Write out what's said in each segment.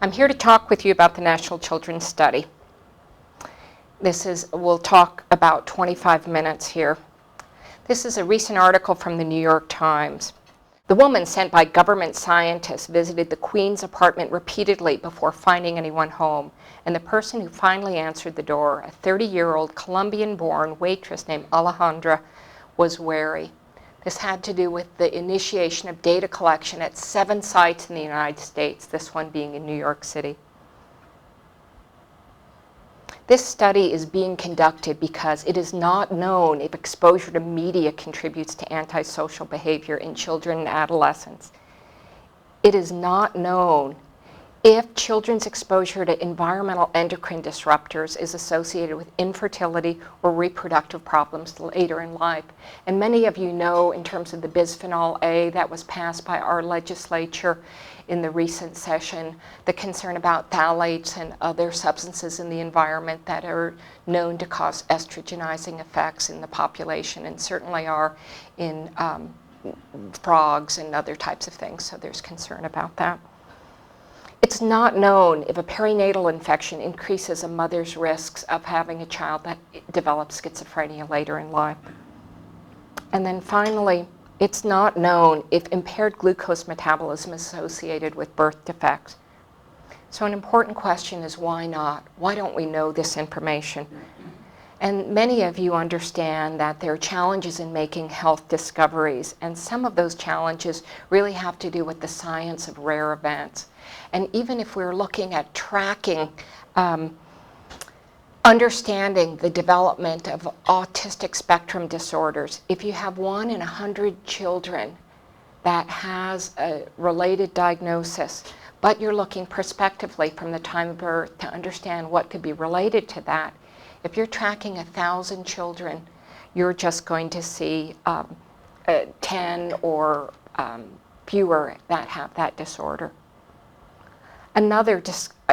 I'm here to talk with you about the National Children's Study. We'll talk about 25 minutes here. This is a recent article from the New York Times. The woman sent by government scientists visited the Queen's apartment repeatedly before finding anyone home, and the person who finally answered the door, a 30-year-old Colombian-born waitress named Alejandra, was wary. This had to do with the initiation of data collection at 7 sites in the United States, this one being in New York City. This study is being conducted because it is not known if exposure to media contributes to antisocial behavior in children and adolescents. It is not known if children's exposure to environmental endocrine disruptors is associated with infertility or reproductive problems later in life. And many of you know, in terms of the bisphenol A that was passed by our legislature in the recent session, the concern about phthalates and other substances in the environment that are known to cause estrogenizing effects in the population, and certainly are in frogs and other types of things, so there's concern about that. It's not known if a perinatal infection increases a mother's risks of having a child that develops schizophrenia later in life. And then finally, it's not known if impaired glucose metabolism is associated with birth defects. So an important question is, why not? Why don't we know this information? And many of you understand that there are challenges in making health discoveries, and some of those challenges really have to do with the science of rare events. And even if we're looking at tracking, understanding the development of autistic spectrum disorders, if you have 1 in 100 children that has a related diagnosis, but you're looking prospectively from the time of birth to understand what could be related to that, if you're tracking 1,000 children, you're just going to see 10 or fewer that have that disorder. Another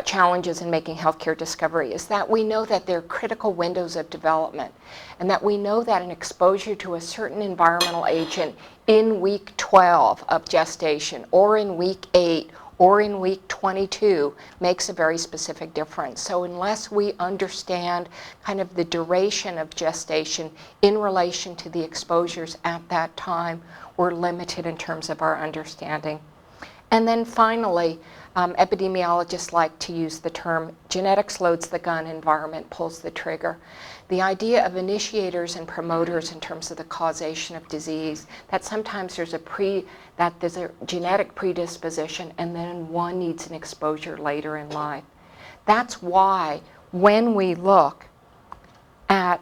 challenges in making healthcare discovery is that we know that there are critical windows of development, and that we know that an exposure to a certain environmental agent in week 12 of gestation, or in week 8, or in week 22 makes a very specific difference. So unless we understand kind of the duration of gestation in relation to the exposures at that time, we're limited in terms of our understanding. And then finally, epidemiologists like to use the term genetics loads the gun, environment pulls the trigger. The idea of initiators and promoters in terms of the causation of disease, that sometimes there's a genetic predisposition and then one needs an exposure later in life. That's why when we look at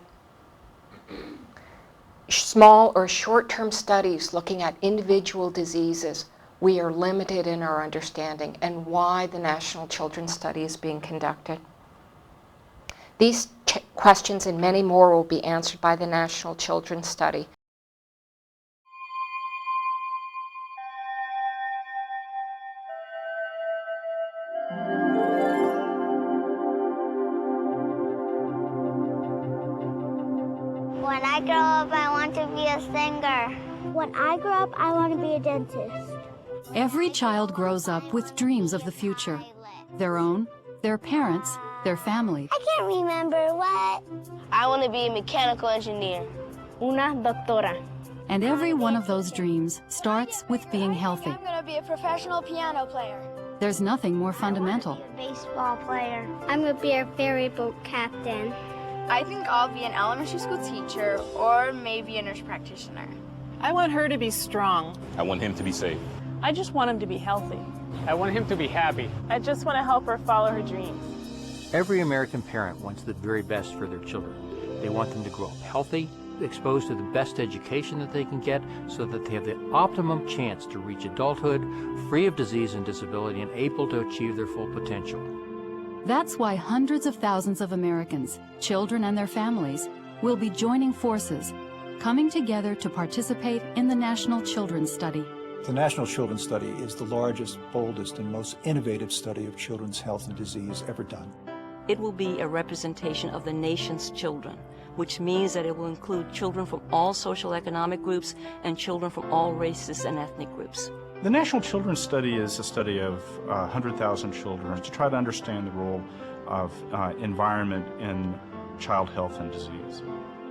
small or short-term studies looking at individual diseases, we are limited in our understanding, and why the National Children's Study is being conducted. These questions and many more will be answered by the National Children's Study. When I grow up, I want to be a singer. When I grow up, I want to be a dentist. Every child grows up with dreams of the future. Their own, their parents', their family. I can't remember what. I want to be a mechanical engineer. Una doctora. And every one of those dreams starts with being healthy. I'm going to be a professional piano player. There's nothing more fundamental. A baseball player. I'm going to be a ferry boat captain. I think I'll be an elementary school teacher or maybe a nurse practitioner. I want her to be strong. I want him to be safe. I just want him to be healthy. I want him to be happy. I just want to help her follow her dreams. Every American parent wants the very best for their children. They want them to grow up healthy, exposed to the best education that they can get, so that they have the optimum chance to reach adulthood, free of disease and disability, and able to achieve their full potential. That's why hundreds of thousands of Americans, children and their families, will be joining forces, coming together to participate in the National Children's Study. The National Children's Study is the largest, boldest, and most innovative study of children's health and disease ever done. It will be a representation of the nation's children, which means that it will include children from all social economic groups and children from all races and ethnic groups. The National Children's Study is a study of 100,000 children to try to understand the role of environment in child health and disease.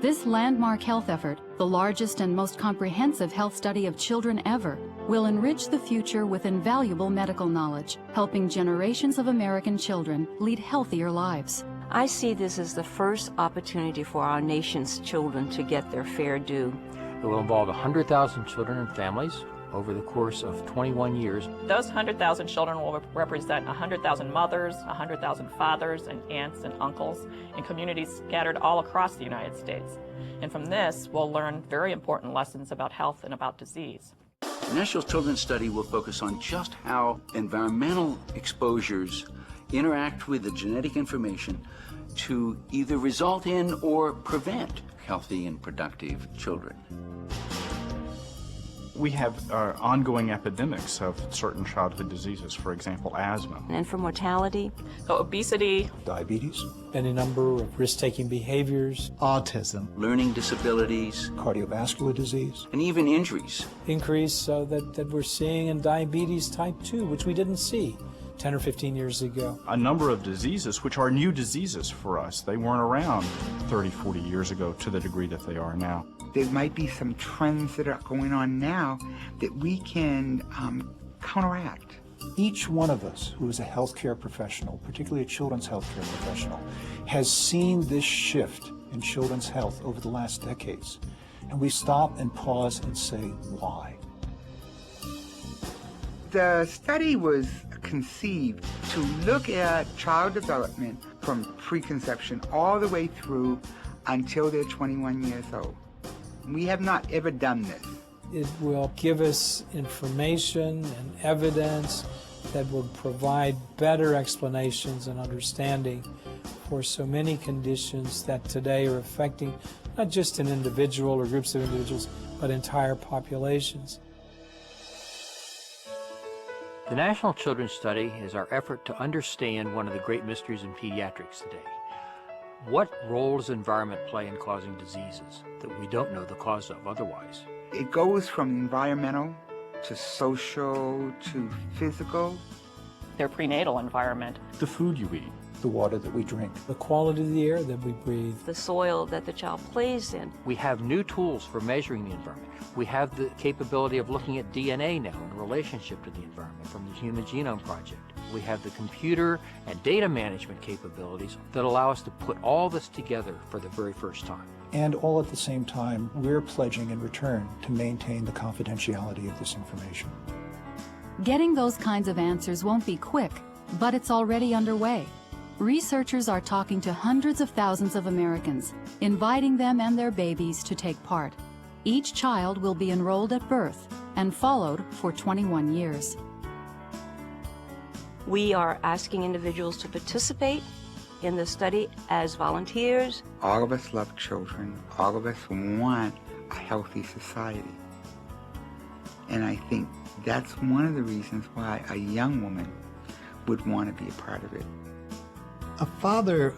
This landmark health effort, the largest and most comprehensive health study of children ever, will enrich the future with invaluable medical knowledge, helping generations of American children lead healthier lives. I see this as the first opportunity for our nation's children to get their fair due. It will involve 100,000 children and families over the course of 21 years. Those 100,000 children will represent 100,000 mothers, 100,000 fathers and aunts and uncles in communities scattered all across the United States. And from this, we'll learn very important lessons about health and about disease. The National Children's Study will focus on just how environmental exposures interact with the genetic information to either result in or prevent healthy and productive children. We have ongoing epidemics of certain childhood diseases, for example, asthma. And for mortality, so obesity, diabetes, any number of risk-taking behaviors, autism, learning disabilities, cardiovascular disease, and even injuries. Increase that we're seeing in diabetes type 2, which we didn't see 10 or 15 years ago. A number of diseases which are new diseases for us. They weren't around 30, 40 years ago to the degree that they are now. There might be some trends that are going on now that we can counteract. Each one of us who is a healthcare professional, particularly a children's healthcare professional, has seen this shift in children's health over the last decades. And we stop and pause and say, why? The study was conceived to look at child development from preconception all the way through until they're 21 years old. We have not ever done this. It will give us information and evidence that will provide better explanations and understanding for so many conditions that today are affecting not just an individual or groups of individuals, but entire populations. The National Children's Study is our effort to understand one of the great mysteries in pediatrics today. What role does environment play in causing diseases that we don't know the cause of otherwise? It goes from environmental to social to physical. Their prenatal environment. The food you eat. The water that we drink. The quality of the air that we breathe. The soil that the child plays in. We have new tools for measuring the environment. We have the capability of looking at DNA now in relationship to the environment from the Human Genome Project. We have the computer and data management capabilities that allow us to put all this together for the very first time. And all at the same time, we're pledging in return to maintain the confidentiality of this information. Getting those kinds of answers won't be quick, but it's already underway. Researchers are talking to hundreds of thousands of Americans, inviting them and their babies to take part. Each child will be enrolled at birth and followed for 21 years. We are asking individuals to participate in the study as volunteers. All of us love children. All of us want a healthy society. And I think that's one of the reasons why a young woman would want to be a part of it. A father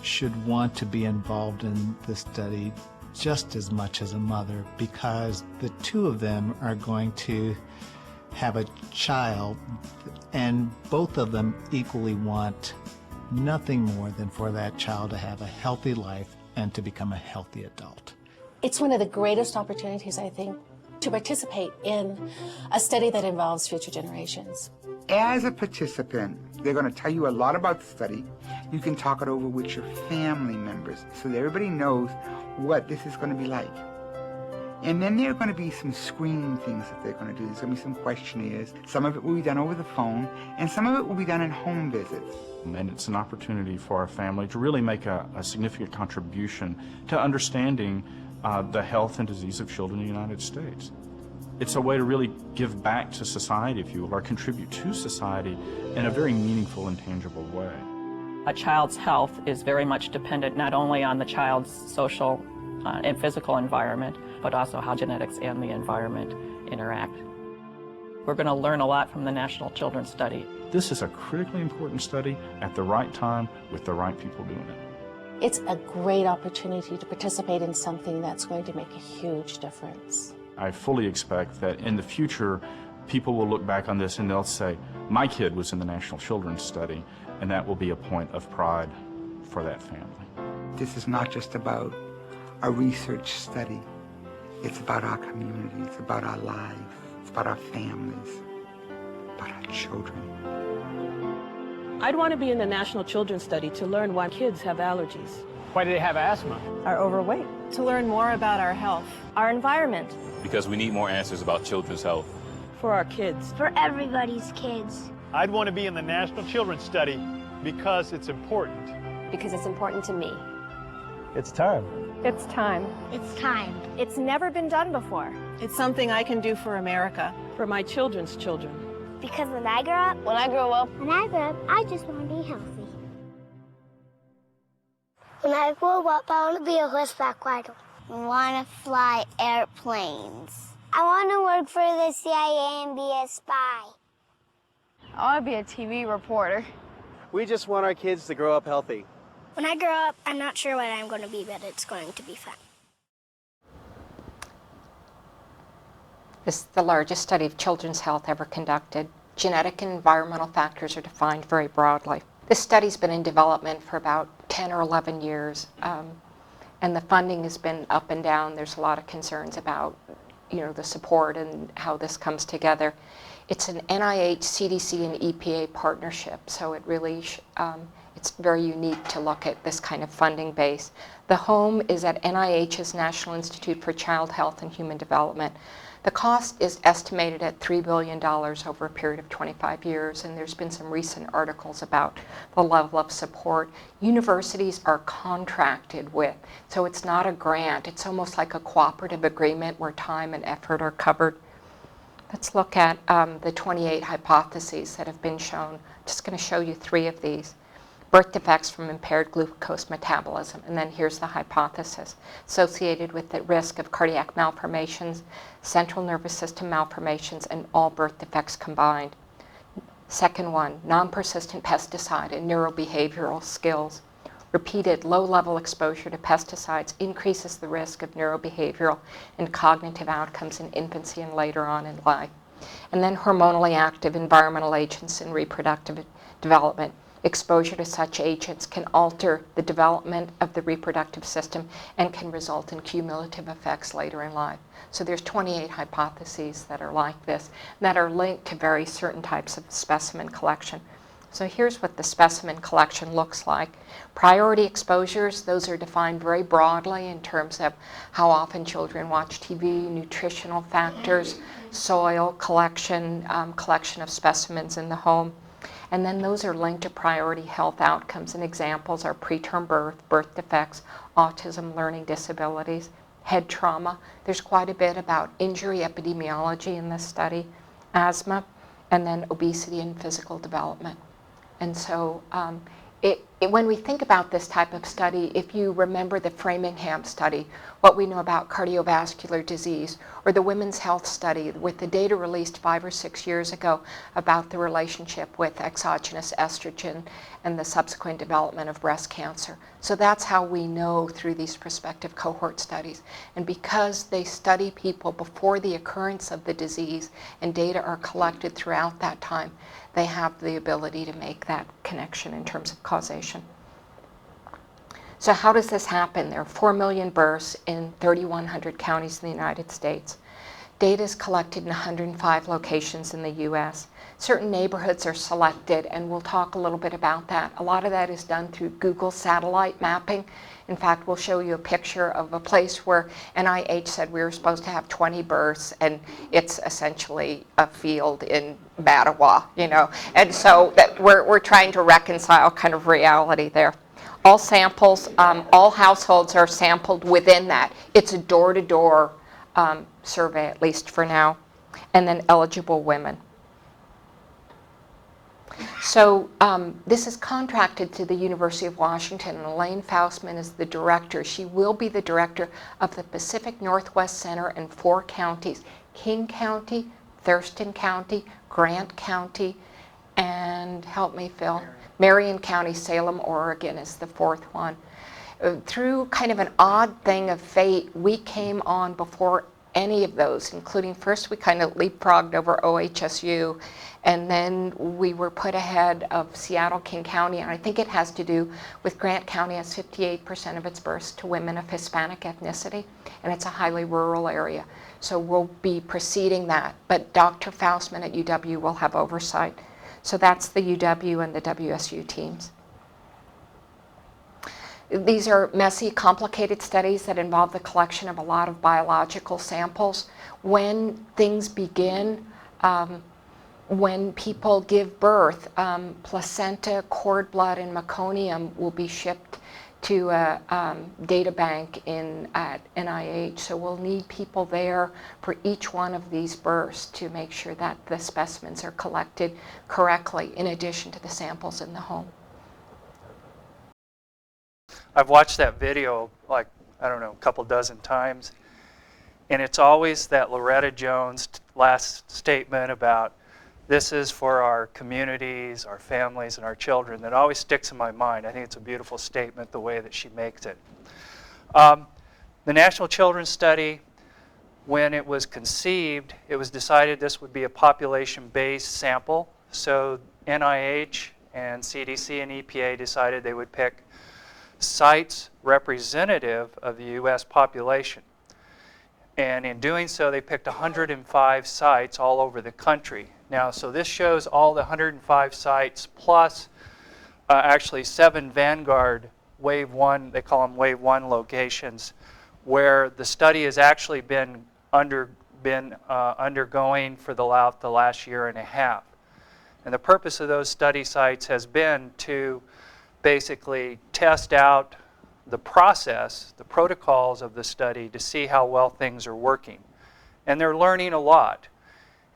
should want to be involved in the study just as much as a mother, because the two of them are going to have a child, and both of them equally want nothing more than for that child to have a healthy life and to become a healthy adult. It's one of the greatest opportunities, I think, to participate in a study that involves future generations. As a participant, they're going to tell you a lot about the study. You can talk it over with your family members so that everybody knows what this is going to be like. And then there are going to be some screening things that they're going to do. There's going to be some questionnaires. Some of it will be done over the phone, and some of it will be done in home visits. And it's an opportunity for our family to really make a significant contribution to understanding the health and disease of children in the United States. It's a way to really give back to society, if you will, or contribute to society in a very meaningful and tangible way. A child's health is very much dependent not only on the child's social and physical environment, but also how genetics and the environment interact. We're going to learn a lot from the National Children's Study. This is a critically important study at the right time with the right people doing it. It's a great opportunity to participate in something that's going to make a huge difference. I fully expect that in the future, people will look back on this and they'll say, my kid was in the National Children's Study, and that will be a point of pride for that family. This is not just about a research study. It's about our community, it's about our lives, it's about our families, about our children. I'd want to be in the National Children's Study to learn why kids have allergies. Why do they have asthma? Are overweight. To learn more about our health. Our environment. Because we need more answers about children's health. For our kids. For everybody's kids. I'd want to be in the National Children's Study because it's important. Because it's important to me. It's time. It's time. It's time. It's never been done before. It's something I can do for America. For my children's children. Because when I grow up, I just want to be healthy. When I grow up, I want to be a horseback rider. I want to fly airplanes. I want to work for the CIA and be a spy. I want to be a TV reporter. We just want our kids to grow up healthy. When I grow up, I'm not sure what I'm going to be, but it's going to be fun. This is the largest study of children's health ever conducted. Genetic and environmental factors are defined very broadly. This study's been in development for about 10 or 11 years, and the funding has been up and down. There's a lot of concerns about, the support and how this comes together. It's an NIH, CDC, and EPA partnership, so it really it's very unique to look at this kind of funding base. The home is at NIH's National Institute for Child Health and Human Development. The cost is estimated at $3 billion over a period of 25 years, and there's been some recent articles about the level of support. Universities are contracted with, so it's not a grant. It's almost like a cooperative agreement where time and effort are covered. Let's look at the 28 hypotheses that have been shown. I'm just going to show you 3 of these. Birth defects from impaired glucose metabolism, and then here's the hypothesis associated with the risk of cardiac malformations, central nervous system malformations, and all birth defects combined. Second one, non-persistent pesticide and neurobehavioral skills. Repeated low-level exposure to pesticides increases the risk of neurobehavioral and cognitive outcomes in infancy and later on in life. And then hormonally active environmental agents in reproductive development. Exposure to such agents can alter the development of the reproductive system and can result in cumulative effects later in life. So there's 28 hypotheses that are like this, that are linked to very certain types of specimen collection. So here's what the specimen collection looks like. Priority exposures, those are defined very broadly in terms of how often children watch TV, nutritional factors, soil collection, collection of specimens in the home. And then those are linked to priority health outcomes, and examples are preterm birth, birth defects, autism, learning disabilities, head trauma. There's quite a bit about injury epidemiology in this study, asthma, and then obesity and physical development. And so when we think about this type of study, if you remember the Framingham study, what we know about cardiovascular disease, or the Women's Health Study with the data released 5 or 6 years ago about the relationship with exogenous estrogen and the subsequent development of breast cancer. So that's how we know through these prospective cohort studies. And because they study people before the occurrence of the disease and data are collected throughout that time, they have the ability to make that connection in terms of causation. So how does this happen? There are 4 million births in 3,100 counties in the United States. Data is collected in 105 locations in the U.S. Certain neighborhoods are selected, and we'll talk a little bit about that. A lot of that is done through Google satellite mapping. In fact, we'll show you a picture of a place where NIH said we were supposed to have 20 births, and it's essentially a field in Mattawa, And so that we're trying to reconcile kind of reality there. All samples, all households are sampled within that. It's a door-to-door survey, at least for now, and then eligible women. So this is contracted to the University of Washington, and Elaine Faustman is the director. She will be the director of the Pacific Northwest Center in 4 counties: King County, Thurston County, Grant County, and help me, Phil, Marion County, Salem, Oregon is the 4th one. Through kind of an odd thing of fate, we came on before any of those, including first we kind of leapfrogged over OHSU, and then we were put ahead of Seattle, King County, and I think it has to do with Grant County has 58% of its births to women of Hispanic ethnicity, and it's a highly rural area. So we'll be preceding that, but Dr. Faustman at UW will have oversight. So that's the UW and the WSU teams. These are messy, complicated studies that involve the collection of a lot of biological samples. When things begin, when people give birth, placenta, cord blood, and meconium will be shipped to a data bank at NIH. So we'll need people there for each one of these births to make sure that the specimens are collected correctly, in addition to the samples in the home. I've watched that video like, I don't know, a couple dozen times, and it's always that Loretta Jones last statement about this is for our communities, our families, and our children that always sticks in my mind. I think it's a beautiful statement, the way that she makes it. The National Children's Study, when it was conceived, it was decided this would be a population-based sample. So NIH and CDC and EPA decided they would pick sites representative of the U.S. population. And in doing so, they picked 105 sites all over the country. Now, so this shows all the 105 sites plus actually 7 Vanguard Wave 1, they call them Wave 1 locations, where the study has actually been undergoing for the last year and a half. And the purpose of those study sites has been to basically test out the process, the protocols of the study to see how well things are working. And they're learning a lot.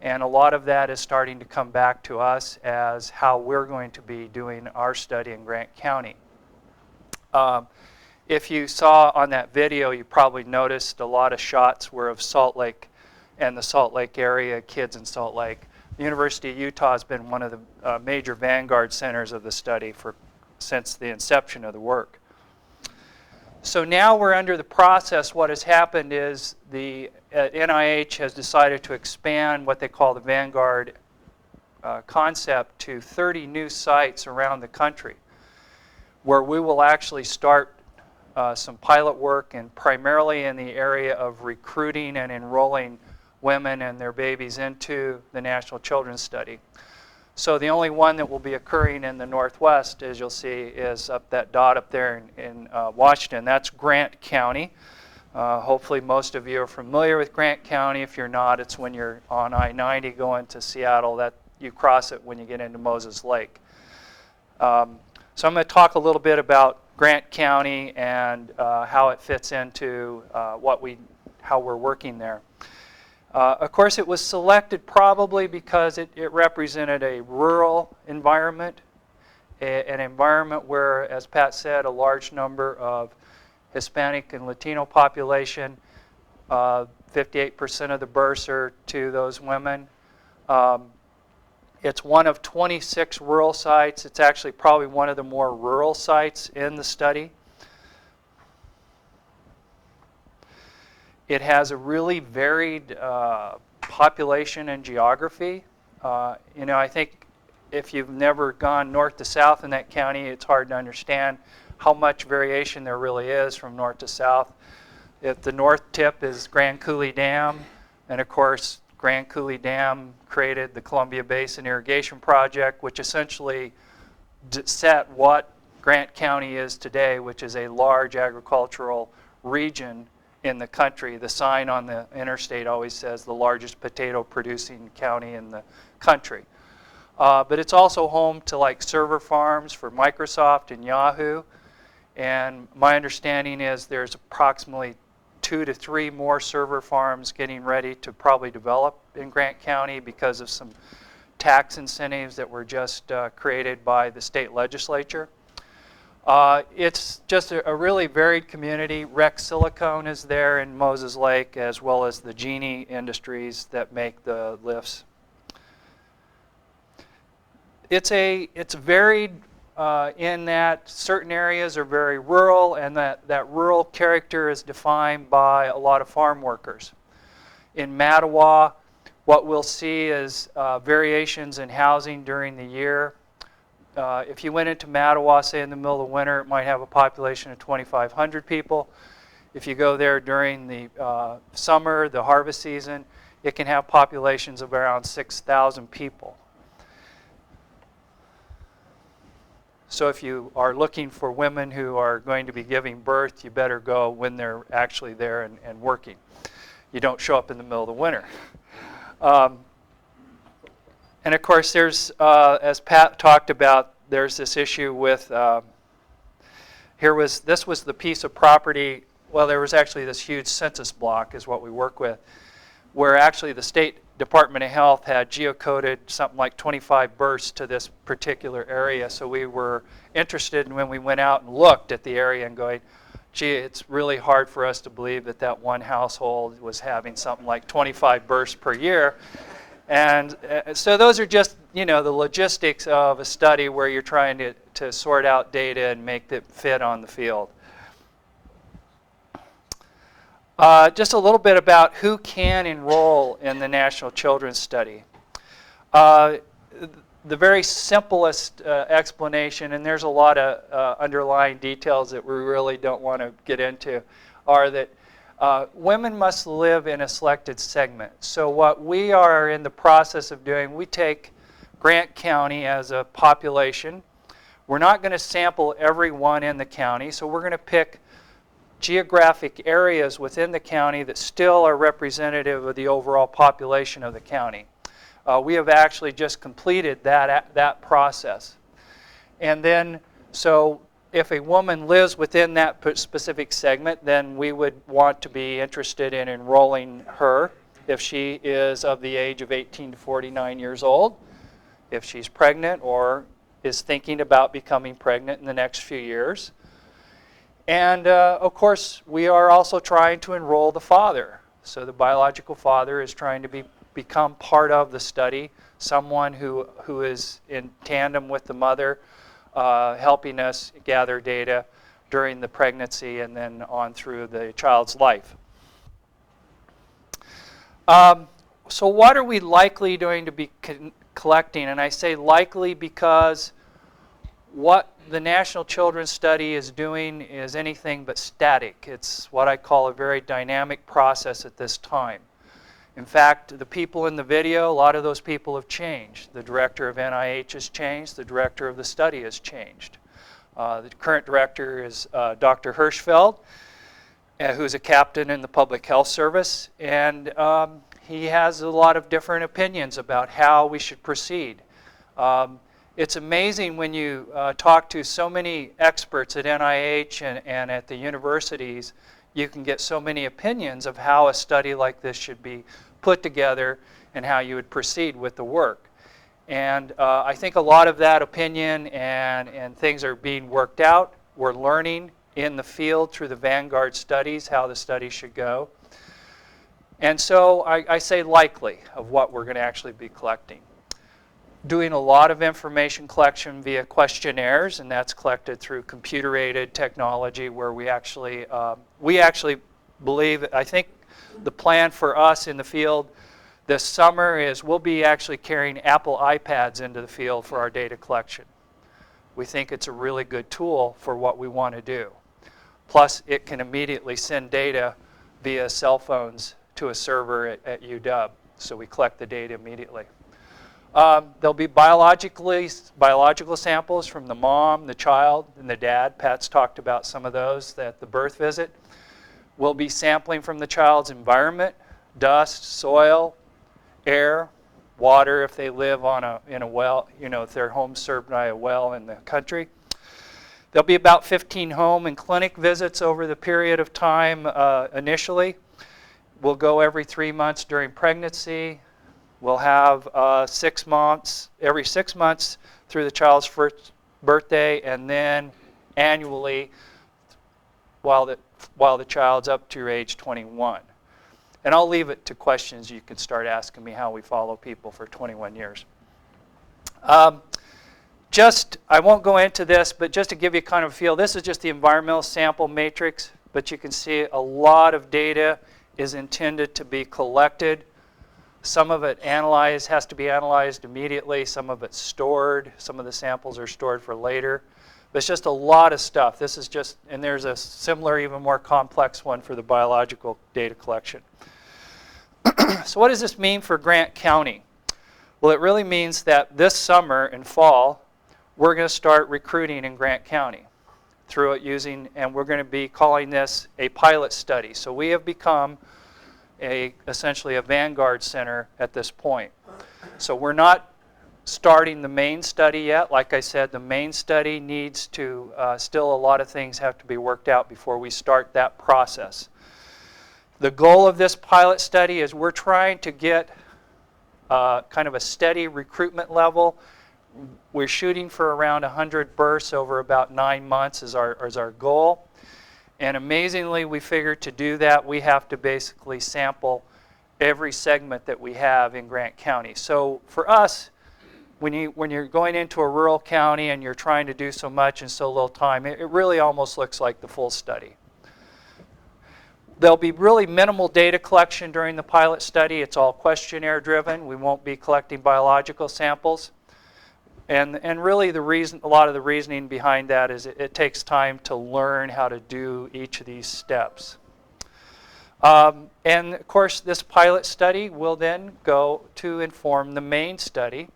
And a lot of that is starting to come back to us as how we're going to be doing our study in Grant County. If you saw on that video, you probably noticed a lot of shots were of Salt Lake and the Salt Lake area, kids in Salt Lake. The University of Utah has been one of the major vanguard centers of the study since the inception of the work. So now we're under the process. What has happened is the NIH has decided to expand what they call the Vanguard concept to 30 new sites around the country, where we will actually start some pilot work, and primarily in the area of recruiting and enrolling women and their babies into the National Children's Study. So the only one that will be occurring in the Northwest, as you'll see, is up that dot up there in Washington. That's Grant County. Hopefully most of you are familiar with Grant County. If you're not, it's when you're on I-90 going to Seattle. That you cross it when you get into Moses Lake. So I'm going to talk a little bit about Grant County and how it fits into how we're working there. Of course, it was selected probably because it represented a rural environment, an environment where, as Pat said, a large number of Hispanic and Latino population, 58% of the births are to those women. It's one of 26 rural sites. It's actually probably one of the more rural sites in the study. It has a really varied population and geography. You know, I think if you've never gone north to south in that county, it's hard to understand how much variation there really is from north to south. If the north tip is Grand Coulee Dam, and of course Grand Coulee Dam created the Columbia Basin Irrigation Project, which essentially set what Grant County is today, which is a large agricultural region in the country. The sign on the interstate always says the largest potato producing county in the country. But it's also home to like server farms for Microsoft and Yahoo. And my understanding is there's approximately 2 to 3 more server farms getting ready to probably develop in Grant County because of some tax incentives that were just created by the state legislature. It's just a really varied community. Rex Silicone is there in Moses Lake, as well as the Genie Industries that make the lifts. It's varied in that certain areas are very rural, and that rural character is defined by a lot of farm workers. In Mattawa, what we'll see is variations in housing during the year. If you went into Mattawa, say in the middle of winter, it might have a population of 2,500 people. If you go there during the summer, the harvest season, it can have populations of around 6,000 people. So if you are looking for women who are going to be giving birth, you better go when they're actually there and working. You don't show up in the middle of the winter. And of course, there's, as Pat talked about, there's this issue with, this was the piece of property, well, there was actually this huge census block is what we work with, where actually the State Department of Health had geocoded something like 25 births to this particular area. So we were interested in when we went out and looked at the area and going, gee, it's really hard for us to believe that that one household was having something like 25 births per year. And so those are just, you know, the logistics of a study where you're trying to sort out data and make it fit on the field. Just a little bit about who can enroll in the National Children's Study. The very simplest explanation, and there's a lot of underlying details that we really don't want to get into, are that women must live in a selected segment. So what we are in the process of doing, we take Grant County as a population. We're not going to sample everyone in the county, so we're going to pick geographic areas within the county that still are representative of the overall population of the county. We have actually just completed that process. And then, so if a woman lives within that specific segment, then we would want to be interested in enrolling her if she is of the age of 18 to 49 years old, if she's pregnant or is thinking about becoming pregnant in the next few years. And of course, we are also trying to enroll the father. So the biological father is trying to become part of the study, someone who is in tandem with the mother, helping us gather data during the pregnancy and then on through the child's life. So what are we likely going to be collecting? And I say likely because what the National Children's Study is doing is anything but static. It's what I call a very dynamic process at this time. In fact, the people in the video, a lot of those people have changed. The director of NIH has changed. The director of the study has changed. The current director is Dr. Hirschfeld, who's a captain in the Public Health Service. And he has a lot of different opinions about how we should proceed. It's amazing when you talk to so many experts at NIH and at the universities, you can get so many opinions of how a study like this should be put together and how you would proceed with the work. And I think a lot of that opinion and things are being worked out. We're learning in the field through the Vanguard studies how the study should go. And so I say likely of what we're going to actually be collecting. Doing a lot of information collection via questionnaires, and that's collected through computer-aided technology where we actually believe, I think the plan for us in the field this summer is we'll be actually carrying Apple iPads into the field for our data collection. We think it's a really good tool for what we want to do. Plus, it can immediately send data via cell phones to a server at UW, so we collect the data immediately. There'll be biological samples from the mom, the child, and the dad. Pat's talked about some of those at the birth visit. We'll be sampling from the child's environment, dust, soil, air, water if they live in a well, you know, if their home's served by a well in the country. There'll be about 15 home and clinic visits over the period of time initially. We'll go every 3 months during pregnancy. We'll have 6 months, every 6 months through the child's first birthday, and then annually while the child's up to age 21. And I'll leave it to questions. You can start asking me how we follow people for 21 years. I won't go into this, but just to give you kind of a feel, this is just the environmental sample matrix, but you can see a lot of data is intended to be collected. Some of it has to be analyzed immediately. Some of it's stored. Some of the samples are stored for later. But it's just a lot of stuff. This is just, and there's a similar, even more complex one for the biological data collection. So what does this mean for Grant County? Well, it really means that this summer and fall, we're going to start recruiting in Grant County through it using, and we're going to be calling this a pilot study. So we have become essentially a vanguard center at this point. So we're not starting the main study yet. Like I said, the main study needs to, still a lot of things have to be worked out before we start that process. The goal of this pilot study is we're trying to get kind of a steady recruitment level. We're shooting for around 100 births over about 9 months is our goal. And amazingly, we figured to do that, we have to basically sample every segment that we have in Grant County. So for us, when you're going into a rural county and you're trying to do so much in so little time, it really almost looks like the full study. There'll be really minimal data collection during the pilot study. It's all questionnaire driven. We won't be collecting biological samples. And really a lot of the reasoning behind that is it takes time to learn how to do each of these steps. And of course, this pilot study will then go to inform the main study.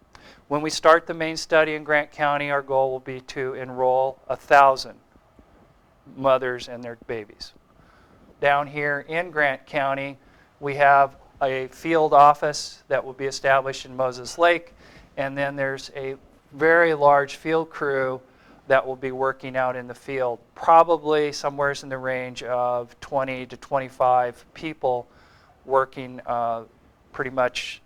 When we start the main study in Grant County, our goal will be to enroll 1,000 mothers and their babies. Down here in Grant County, we have a field office that will be established in Moses Lake, and then there's a very large field crew that will be working out in the field, probably somewhere in the range of 20 to 25 people working pretty much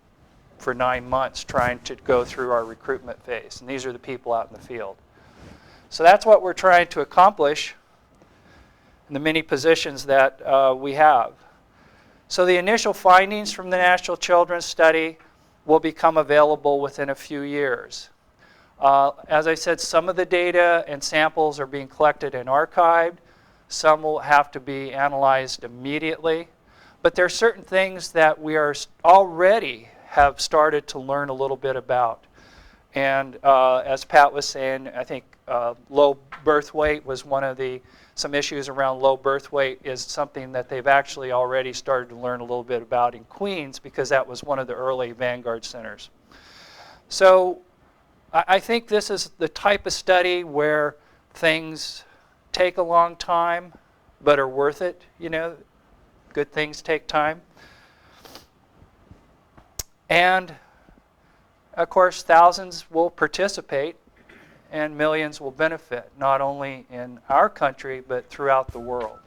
for 9 months trying to go through our recruitment phase. And these are the people out in the field. So that's what we're trying to accomplish in the many positions that we have. So the initial findings from the National Children's Study will become available within a few years. As I said, some of the data and samples are being collected and archived. Some will have to be analyzed immediately. But there are certain things that we are already have started to learn a little bit about. And as Pat was saying, I think low birth weight was one of some issues around low birth weight is something that they've actually already started to learn a little bit about in Queens because that was one of the early vanguard centers. So I think this is the type of study where things take a long time but are worth it. You know, good things take time. And of course, thousands will participate and millions will benefit, not only in our country, but throughout the world.